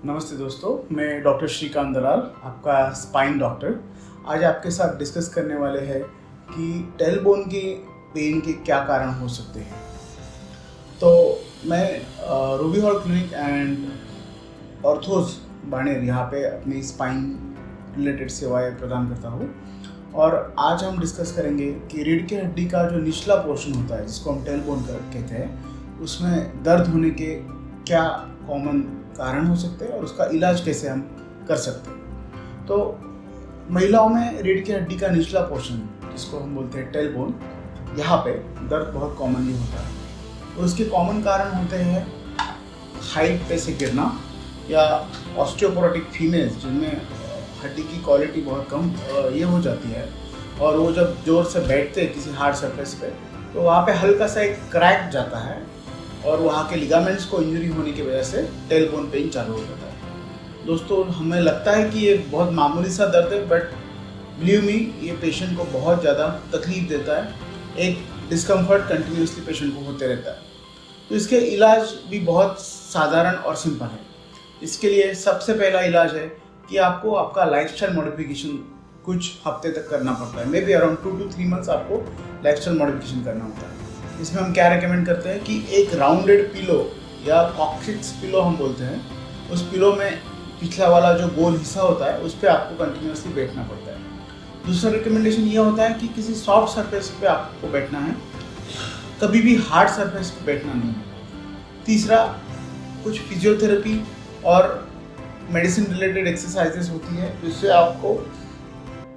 नमस्ते दोस्तों, मैं डॉक्टर श्रीकांत दलाल, आपका स्पाइन डॉक्टर। आज आपके साथ डिस्कस करने वाले हैं कि टेलबोन के पेन के क्या कारण हो सकते हैं। तो मैं Ruby Hall Clinic and orthos Baner यहाँ पे अपनी स्पाइन रिलेटेड सेवाएं प्रदान करता हूँ। और आज हम डिस्कस करेंगे कि रीढ़ की हड्डी का जो निचला पोर्शन होता है, जिसको हम टेलबोन कहते हैं, उसमें दर्द होने के क्या कॉमन कारण हो सकते हैं और उसका इलाज कैसे हम कर सकते हैं। तो महिलाओं में रीढ़ की हड्डी का निचला पोर्शन, जिसको हम बोलते हैं टेलबोन, यहाँ पे दर्द बहुत कॉमनली होता है। और उसके कॉमन कारण होते हैं हाइट पे से गिरना या ऑस्टियोपोरोटिक फीमेल्स जिनमें हड्डी की क्वालिटी बहुत कम ये हो जाती है, और वो जब जोर से बैठते हैं किसी हार्ड सरफेस पे, तो वहाँ पे हल्का सा एक क्रैक जाता है और वहाँ के लिगामेंट्स को इंजरी होने की वजह से टेलबोन पेन चालू हो जाता है। दोस्तों, हमें लगता है कि ये बहुत मामूली सा दर्द है, बट बिलीव मी, ये पेशेंट को बहुत ज़्यादा तकलीफ देता है। एक डिस्कम्फर्ट कंटिन्यूसली पेशेंट को होते रहता है। तो इसके इलाज भी बहुत साधारण और सिंपल है। इसके लिए सबसे पहला इलाज है कि आपको आपका लाइफस्टाइल मॉडिफिकेशन कुछ हफ्ते तक करना पड़ता है। May be around 2 to 3 months आपको लाइफस्टाइल मॉडिफिकेशन करना होता है। इसमें हम क्या रेकमेंड करते हैं कि एक राउंडेड पिलो या कॉक्सिक्स पिलो हम बोलते हैं, उस पिलो में पिछला वाला जो गोल हिस्सा होता है उस पर आपको कंटिन्यूसली बैठना पड़ता है। दूसरा रिकमेंडेशन ये होता है कि किसी सॉफ्ट सरफेस पे आपको बैठना है, कभी भी हार्ड सरफेस पे बैठना नहीं है। तीसरा, कुछ फिजियोथेरेपी और मेडिसिन रिलेटेड एक्सरसाइजेस होती है जिससे आपको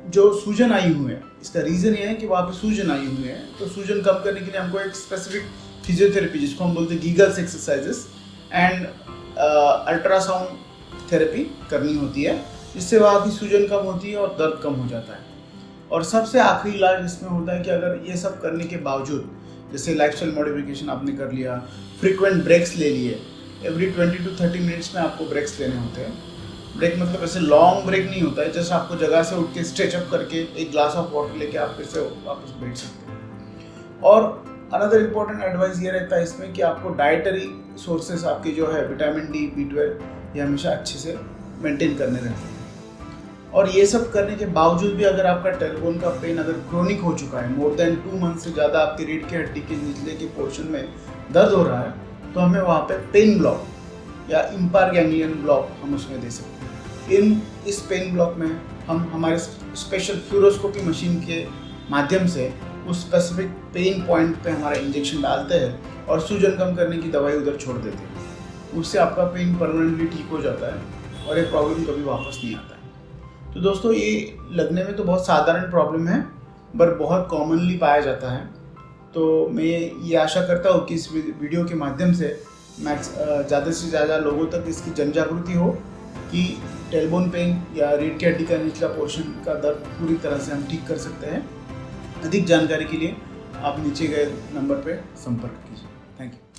जो सूजन आई हुई है, इसका रीज़न ये है कि वहाँ पे सूजन आई हुई है, तो सूजन कम करने के लिए हमको एक स्पेसिफिक फिजियोथेरेपी, जिसको हम बोलते हैं गीगल्स एक्सरसाइजेस एंड अल्ट्रासाउंड थेरेपी करनी होती है, जिससे वहाँ की सूजन कम होती है और दर्द कम हो जाता है। और सबसे आखिरी इलाज इसमें होता है कि अगर ये सब करने के बावजूद, जैसे लाइफस्टाइल मॉडिफिकेशन आपने कर लिया, फ्रीक्वेंट ब्रेक्स ले लिए, एवरी 20 to 30 मिनट्स में आपको ब्रेक्स लेने होते हैं। ब्रेक मतलब ऐसे लॉन्ग ब्रेक नहीं होता है, जैसे आपको जगह से उठ के स्ट्रेच अप करके एक ग्लास ऑफ वाटर लेके आप फिर से वापस बैठ सकते हैं। और अनदर इम्पोर्टेंट एडवाइस ये रहता है इसमें कि आपको डाइटरी सोर्सेस आपके जो है विटामिन डी, B12, ये हमेशा अच्छे से मेंटेन करने रहते हैं। और ये सब करने के बावजूद भी अगर आपका टेलबोन का पेन अगर क्रोनिक हो चुका है, मोर देन 2 months से ज़्यादा आपकी रीढ़ की हड्डी के निचले के पोर्शन में दर्द हो रहा है, तो हमें वहाँ पे पेन ब्लॉक या इम्पायर गैंग्लियन ब्लॉक हम उसमें दे सकते हैं। इस पेन ब्लॉक में हम हमारे स्पेशल फ्लोरोस्कोपी मशीन के माध्यम से उस स्पेसिफिक पेन पॉइंट पे हमारा इंजेक्शन डालते हैं और सूजन कम करने की दवाई उधर छोड़ देते हैं। उससे आपका पेन परमानेंटली ठीक हो जाता है और ये प्रॉब्लम कभी वापस नहीं आता है। तो दोस्तों, ये लगने में तो बहुत साधारण प्रॉब्लम है, पर बहुत कॉमनली पाया जाता है। तो मैं ये आशा करता हूँ कि इस वीडियो के माध्यम से ज़्यादा से ज़्यादा लोगों तक इसकी जन जागृति हो कि टेलबोन पेन या रीढ़ की हड्डी का निचला पोर्शन का दर्द पूरी तरह से हम ठीक कर सकते हैं। अधिक जानकारी के लिए आप नीचे गए नंबर पर संपर्क कीजिए। Thank you.